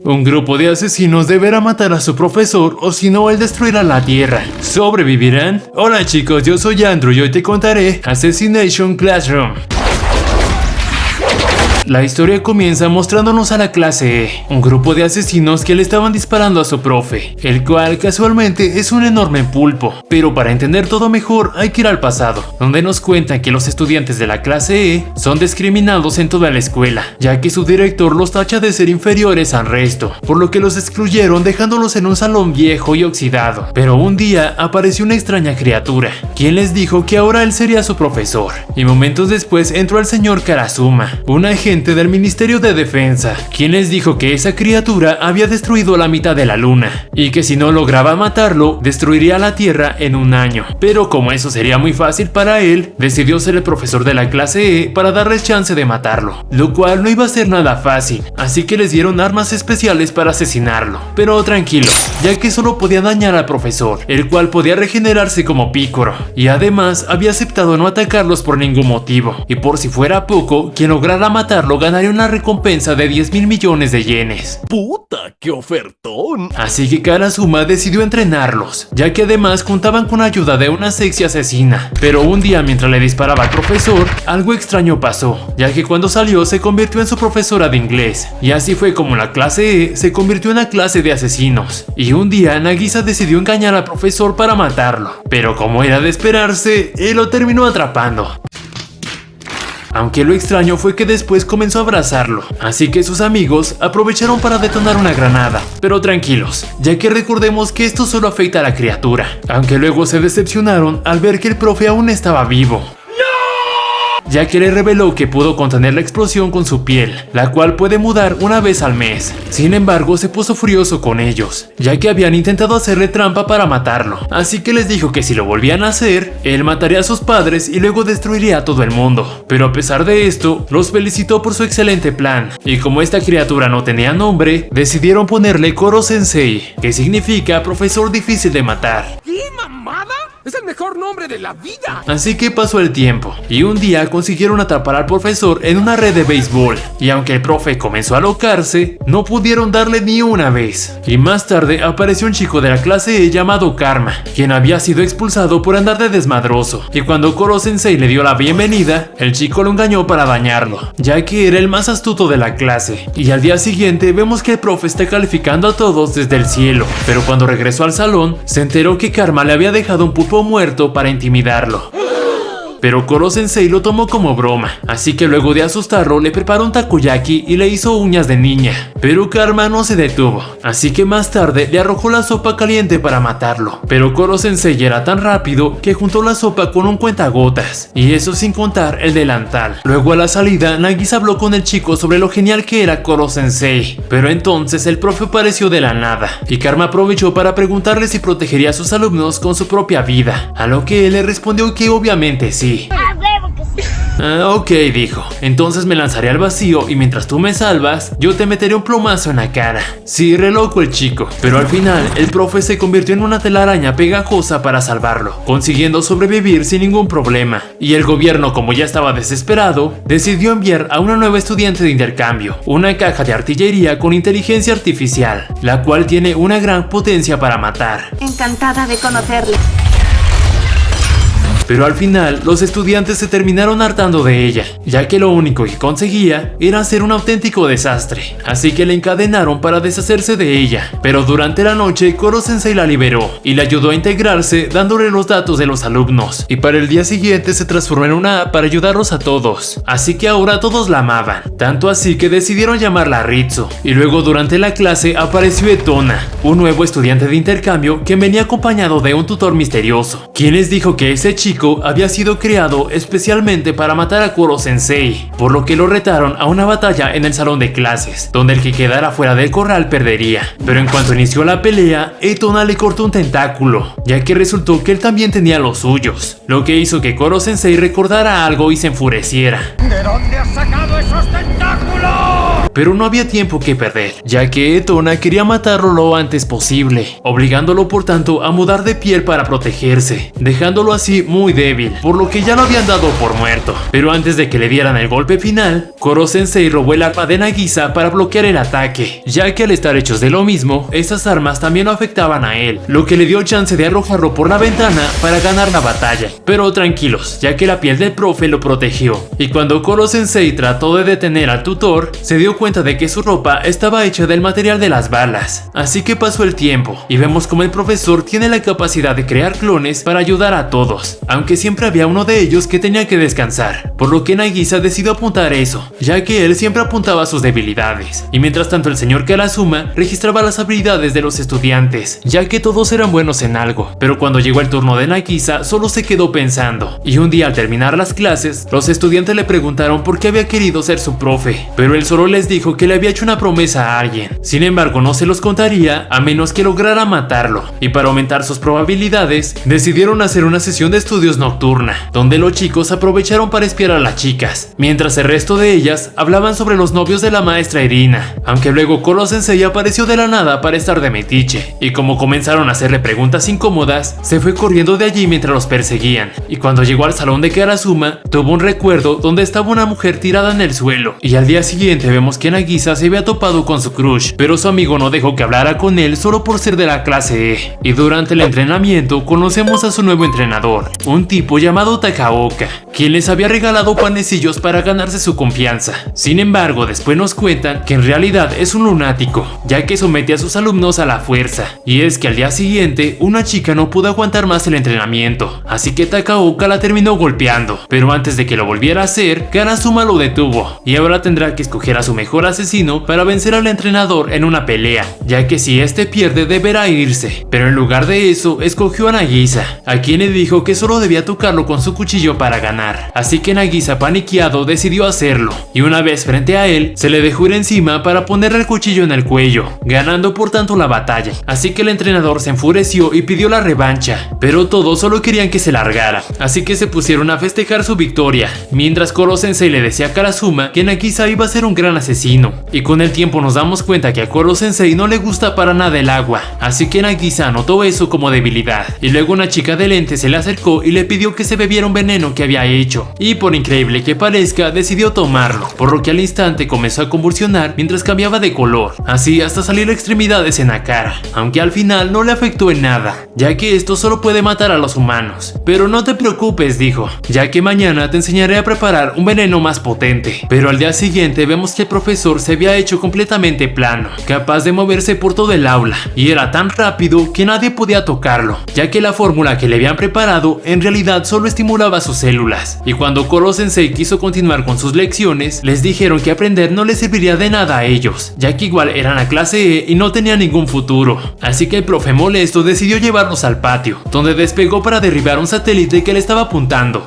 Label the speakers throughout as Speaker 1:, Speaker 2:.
Speaker 1: Un grupo de asesinos deberá matar a su profesor o si no él destruirá la tierra. ¿Sobrevivirán? Hola chicos, yo soy Andrew y hoy te contaré Assassination Classroom. La historia comienza mostrándonos a la clase E, un grupo de asesinos que le estaban disparando a su profe, el cual casualmente es un enorme pulpo. Pero para entender todo mejor hay que ir al pasado, donde nos cuentan que los estudiantes de la clase E son discriminados en toda la escuela, ya que su director los tacha de ser inferiores al resto, por lo que los excluyeron dejándolos en un salón viejo y oxidado. Pero un día apareció una extraña criatura, quien les dijo que ahora él sería su profesor, y momentos después entró el señor Karasuma, un agente del Ministerio de Defensa, quien les dijo que esa criatura había destruido la mitad de la luna y que si no lograba matarlo, destruiría la Tierra en un año. Pero como eso sería muy fácil para él, decidió ser el profesor de la clase E para darles chance de matarlo, lo cual no iba a ser nada fácil, así que les dieron armas especiales para asesinarlo. Pero tranquilos, ya que solo podía dañar al profesor, el cual podía regenerarse como Picoro, y además había aceptado no atacarlos por ningún motivo, y por si fuera poco, quien lograra matarlo ganaría una recompensa de 10.000 millones de yenes.
Speaker 2: ¡Puta, qué ofertón!
Speaker 1: Así que Karasuma decidió entrenarlos, ya que además contaban con la ayuda de una sexy asesina. Pero un día mientras le disparaba al profesor, algo extraño pasó, ya que cuando salió se convirtió en su profesora de inglés. Y así fue como la clase E se convirtió en una clase de asesinos. Y un día Nagisa decidió engañar al profesor para matarlo, pero como era de esperarse, él lo terminó atrapando. Aunque lo extraño fue que después comenzó a abrazarlo, así que sus amigos aprovecharon para detonar una granada. Pero tranquilos, ya que recordemos que esto solo afecta a la criatura, aunque luego se decepcionaron al ver que el profe aún estaba vivo, ya que le reveló que pudo contener la explosión con su piel, la cual puede mudar una vez al mes. Sin embargo, se puso furioso con ellos, ya que habían intentado hacerle trampa para matarlo, así que les dijo que si lo volvían a hacer, él mataría a sus padres y luego destruiría a todo el mundo. Pero a pesar de esto, los felicitó por su excelente plan, y como esta criatura no tenía nombre, decidieron ponerle Koro Sensei, que significa profesor difícil de matar.
Speaker 2: ¿Qué mamada? ¡Es el mejor nombre de la vida!
Speaker 1: Así que pasó el tiempo, y un día consiguieron atrapar al profesor en una red de béisbol, y aunque el profe comenzó a alocarse, no pudieron darle ni una vez. Y más tarde apareció un chico de la clase E llamado Karma, quien había sido expulsado por andar de desmadroso, y cuando Koro Sensei le dio la bienvenida, el chico lo engañó para dañarlo, ya que era el más astuto de la clase. Y al día siguiente vemos que el profe está calificando a todos desde el cielo, pero cuando regresó al salón, se enteró que Karma le había dejado un pulpo muerto para intimidarlo. Pero Koro Sensei lo tomó como broma, así que luego de asustarlo le preparó un takoyaki y le hizo uñas de niña. Pero Karma no se detuvo, así que más tarde le arrojó la sopa caliente para matarlo. Pero Koro Sensei era tan rápido que juntó la sopa con un cuentagotas, y eso sin contar el delantal. Luego a la salida, Nagisa habló con el chico sobre lo genial que era Koro Sensei, pero entonces el profe apareció de la nada, y Karma aprovechó para preguntarle si protegería a sus alumnos con su propia vida, a lo que él le respondió que obviamente sí. Ok, dijo, entonces me lanzaré al vacío y mientras tú me salvas, yo te meteré un plomazo en la cara. Sí, re loco el chico, pero al final el profe se convirtió en una telaraña pegajosa para salvarlo, consiguiendo sobrevivir sin ningún problema. Y el gobierno, como ya estaba desesperado, decidió enviar a una nueva estudiante de intercambio, una caja de artillería con inteligencia artificial, la cual tiene una gran potencia para matar.
Speaker 3: Encantada de conocerle.
Speaker 1: Pero al final, los estudiantes se terminaron hartando de ella, ya que lo único que conseguía era ser un auténtico desastre. Así que la encadenaron para deshacerse de ella. Pero durante la noche, Koro Sensei la liberó y le ayudó a integrarse dándole los datos de los alumnos. Y para el día siguiente se transformó en una app para ayudarlos a todos. Así que ahora todos la amaban. Tanto así que decidieron llamarla Ritsu. Y luego durante la clase apareció Etona, un nuevo estudiante de intercambio que venía acompañado de un tutor misterioso, quien les dijo que ese chico había sido creado especialmente para matar a Koro Sensei, por lo que lo retaron a una batalla en el salón de clases, donde el que quedara fuera del corral perdería. Pero en cuanto inició la pelea, Etona le cortó un tentáculo, ya que resultó que él también tenía los suyos, lo que hizo que Koro Sensei recordara algo y se enfureciera.
Speaker 2: ¿De dónde has sacado esos tentáculos?
Speaker 1: pero no había tiempo que perder, ya que Etona quería matarlo lo antes posible, obligándolo por tanto a mudar de piel para protegerse, dejándolo así muy débil, por lo que ya lo habían dado por muerto. Pero antes de que le dieran el golpe final, Koro-sensei robó el arma de Nagisa para bloquear el ataque, ya que al estar hechos de lo mismo, esas armas también lo afectaban a él, lo que le dio chance de arrojarlo por la ventana para ganar la batalla. Pero tranquilos, ya que la piel del profe lo protegió, y cuando Koro-sensei trató de detener al tutor, se dio cuenta de que su ropa estaba hecha del material de las balas. Así que pasó el tiempo, y vemos como el profesor tiene la capacidad de crear clones para ayudar a todos, aunque siempre había uno de ellos que tenía que descansar, por lo que Nagisa decidió apuntar eso, ya que él siempre apuntaba a sus debilidades, y mientras tanto el señor Karasuma registraba las habilidades de los estudiantes, ya que todos eran buenos en algo. Pero cuando llegó el turno de Nagisa, solo se quedó pensando, y un día al terminar las clases, los estudiantes le preguntaron por qué había querido ser su profe, pero él solo les dijo que le había hecho una promesa a alguien. Sin embargo, no se los contaría a menos que lograra matarlo, y para aumentar sus probabilidades, decidieron hacer una sesión de estudios nocturna, donde los chicos aprovecharon para espiar a las chicas, mientras el resto de ellas hablaban sobre los novios de la maestra Irina, aunque luego Koro-sensei apareció de la nada para estar de metiche, y como comenzaron a hacerle preguntas incómodas, se fue corriendo de allí mientras los perseguían, y cuando llegó al salón de Karasuma, tuvo un recuerdo donde estaba una mujer tirada en el suelo, y al día siguiente vemos que Nagisa se había topado con su crush, pero su amigo no dejó que hablara con él solo por ser de la clase E, y durante el entrenamiento conocemos a su nuevo entrenador, un tipo llamado Takaoka, quien les había regalado panecillos para ganarse su confianza. Sin embargo, después nos cuentan que en realidad es un lunático, ya que somete a sus alumnos a la fuerza, y es que al día siguiente una chica no pudo aguantar más el entrenamiento, así que Takaoka la terminó golpeando, pero antes de que lo volviera a hacer, Karasuma lo detuvo, y ahora tendrá que escoger a su mejor asesino para vencer al entrenador en una pelea, ya que si este pierde deberá irse, pero en lugar de eso escogió a Nagisa, a quien le dijo que solo debía tocarlo con su cuchillo para ganar, así que Nagisa paniqueado decidió hacerlo, y una vez frente a él, se le dejó ir encima para ponerle el cuchillo en el cuello, ganando por tanto la batalla, así que el entrenador se enfureció y pidió la revancha, pero todos solo querían que se largara, así que se pusieron a festejar su victoria, mientras Koro-sensei le decía a Karasuma que Nagisa iba a ser un gran asesino, y con el tiempo nos damos cuenta que a Koro-sensei no le gusta para nada el agua, así que Nagisa notó eso como debilidad, y luego una chica de lentes se le acercó y le pidió que se bebiera un veneno que había hecho, y por increíble que parezca decidió tomarlo, por lo que al instante comenzó a convulsionar mientras cambiaba de color, así hasta salir extremidades en la cara, aunque al final no le afectó en nada, ya que esto solo puede matar a los humanos. Pero no te preocupes, dijo, ya que mañana te enseñaré a preparar un veneno más potente. Pero al día siguiente vemos que el profesor se había hecho completamente plano, capaz de moverse por todo el aula, y era tan rápido que nadie podía tocarlo, ya que la fórmula que le habían preparado en realidad solo estimulaba sus células. Y cuando Koro-sensei quiso continuar con sus lecciones, les dijeron que aprender no les serviría de nada a ellos, ya que igual eran la clase E y no tenían ningún futuro. Así que el profe molesto decidió llevarlos al patio, donde despegó para derribar un satélite que le estaba apuntando.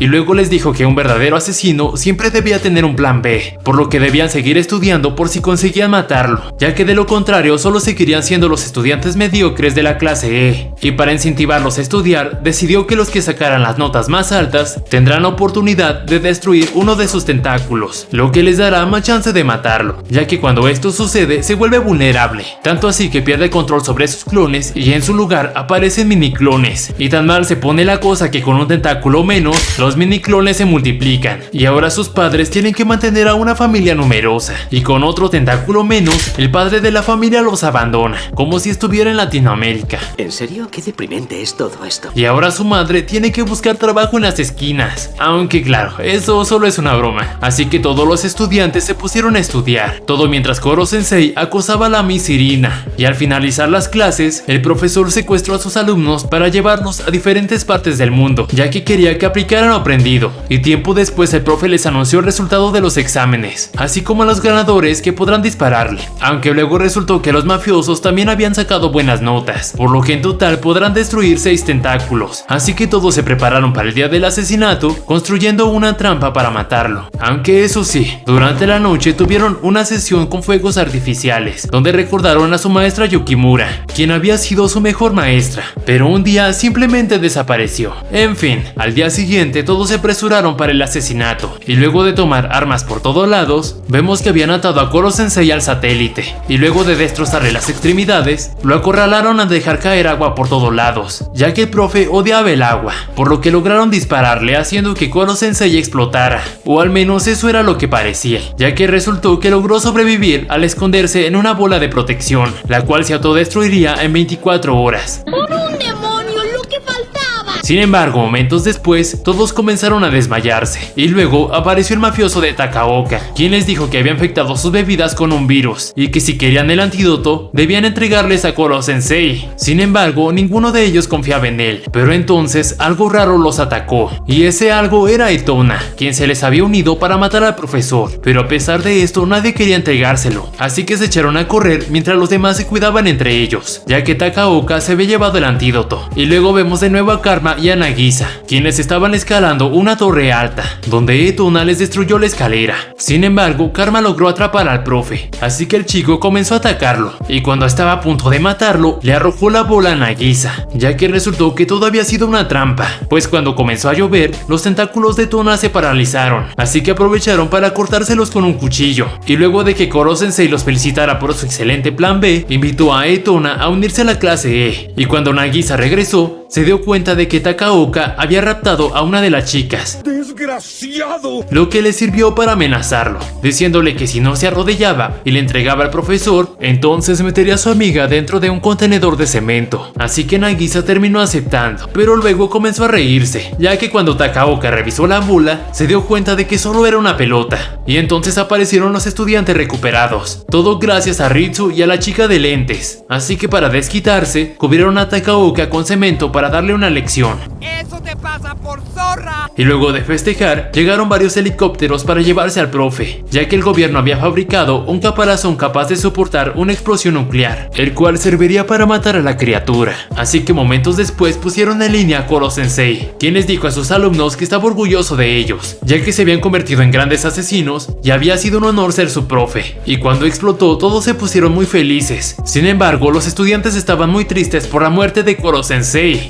Speaker 1: Y luego les dijo que un verdadero asesino siempre debía tener un plan B, por lo que debían seguir estudiando por si conseguían matarlo, ya que de lo contrario solo seguirían siendo los estudiantes mediocres de la clase E. Y para incentivarlos a estudiar, decidió que los que sacaran las notas más altas tendrán la oportunidad de destruir uno de sus tentáculos, lo que les dará más chance de matarlo, ya que cuando esto sucede se vuelve vulnerable, tanto así que pierde control sobre sus clones y en su lugar aparecen miniclones, y tan mal se pone la cosa que con un tentáculo menos, los miniclones se multiplican, y ahora sus padres tienen que mantener a una familia numerosa, y con otro tentáculo menos, el padre de la familia los abandona, como si estuviera en Latinoamérica.
Speaker 3: ¿En serio? Qué deprimente es todo esto.
Speaker 1: Y ahora su madre tiene que buscar trabajo en las esquinas, aunque claro, eso solo es una broma, así que todos los estudiantes se pusieron a estudiar, todo mientras Koro-sensei acosaba a la Miss Irina, y al finalizar las clases, el profesor secuestró a sus alumnos para llevarlos a diferentes partes del mundo, ya que quería que aplicaran lo aprendido, y tiempo después el profe les anunció el resultado de los exámenes, así como a los ganadores que podrán dispararle, aunque luego resultó que los mafiosos también habían sacado buenas notas, por lo que en total podrán destruir 6 tentáculos, así que todos se prepararon para el día del asesinato, construyendo una trampa para matarlo, aunque eso sí, durante la noche tuvieron una sesión con fuegos artificiales, donde recordaron a su maestra Yukimura, quien había sido su mejor maestra, pero un día simplemente desapareció. En fin, al día siguiente todos se apresuraron para el asesinato, y luego de tomar armas por todos lados, vemos que habían atado a Koro Sensei al satélite, y luego de destrozarle las extremidades, lo acorralaron a dejar caer agua por todos lados, ya que el profe odiaba el agua, por lo que lograron dispararle haciendo que Koro Sensei explotara, o al menos eso era lo que parecía, ya que resultó que logró sobrevivir al esconderse en una bola de protección, la cual se autodestruiría en 24 horas.
Speaker 4: ¡Por un demonio, lo que faltaba!
Speaker 1: Sin embargo, momentos después, todos comenzaron a desmayarse, y luego apareció el mafioso de Takaoka, quien les dijo que había infectado sus bebidas con un virus, y que si querían el antídoto, debían entregarles a Koro Sensei. Sin embargo, ninguno de ellos confiaba en él, pero entonces algo raro los atacó, y ese algo era Etona, quien se les había unido para matar al profesor, pero a pesar de esto nadie quería entregárselo, así que se echaron a correr mientras los demás se cuidaban entre ellos, ya que Takaoka se había llevado el antídoto. Y luego vemos de nuevo a Karma y a Nagisa, quienes estaban escalando una torre alta, donde Etona les destruyó la escalera. Sin embargo, Karma logró atrapar al profe, así que el chico comenzó a atacarlo, y cuando estaba a punto de matarlo, le arrojó la bola a Nagisa, ya que resultó que todo había sido una trampa, pues cuando comenzó a llover, los tentáculos de Etona se paralizaron, así que aprovecharon para cortárselos con un cuchillo, y luego de que Koro Sensei los felicitara por su excelente plan B, invitó a Etona a unirse a la clase E, y cuando Nagisa regresó, se dio cuenta de que Takaoka había raptado a una de las chicas,
Speaker 2: ¡Desgraciado!
Speaker 1: lo que le sirvió para amenazarlo, diciéndole que si no se arrodillaba y le entregaba al profesor, entonces metería a su amiga dentro de un contenedor de cemento. Así que Nagisa terminó aceptando, pero luego comenzó a reírse, ya que cuando Takaoka revisó la bola, se dio cuenta de que solo era una pelota, y entonces aparecieron los estudiantes recuperados, todo gracias a Ritsu y a la chica de lentes. Así que para desquitarse, cubrieron a Takaoka con cemento para darle una lección.
Speaker 5: ¡Eso te pasa por zorra!
Speaker 1: Y luego de festejar, llegaron varios helicópteros para llevarse al profe, ya que el gobierno había fabricado un caparazón capaz de soportar una explosión nuclear, el cual serviría para matar a la criatura. Así que momentos después pusieron en línea a Koro Sensei, quien les dijo a sus alumnos que estaba orgulloso de ellos, ya que se habían convertido en grandes asesinos y había sido un honor ser su profe. Y cuando explotó, todos se pusieron muy felices. Sin embargo, los estudiantes estaban muy tristes por la muerte de Koro Sensei,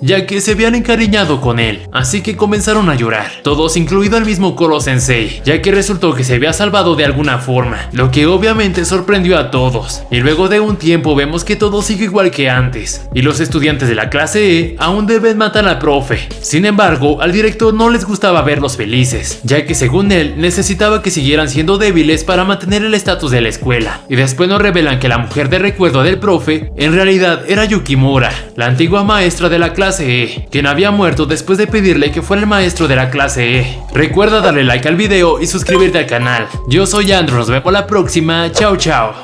Speaker 1: ya que se habían encariñado con él, así que comenzaron a llorar, todos incluido el mismo Koro Sensei, ya que resultó que se había salvado de alguna forma, lo que obviamente sorprendió a todos. Y luego de un tiempo vemos que todo sigue igual que antes, y los estudiantes de la clase E aún deben matar al profe. Sin embargo, al director no les gustaba verlos felices, ya que según él necesitaba que siguieran siendo débiles para mantener el estatus de la escuela. Y después nos revelan que la mujer de recuerdo del profe en realidad era Yukimura, la antigua maestra de la clase E, quien había muerto después de pedirle que fuera el maestro de la clase E. Recuerda darle like al video y suscribirte al canal. Yo soy Andrew, nos vemos la próxima, chao chao.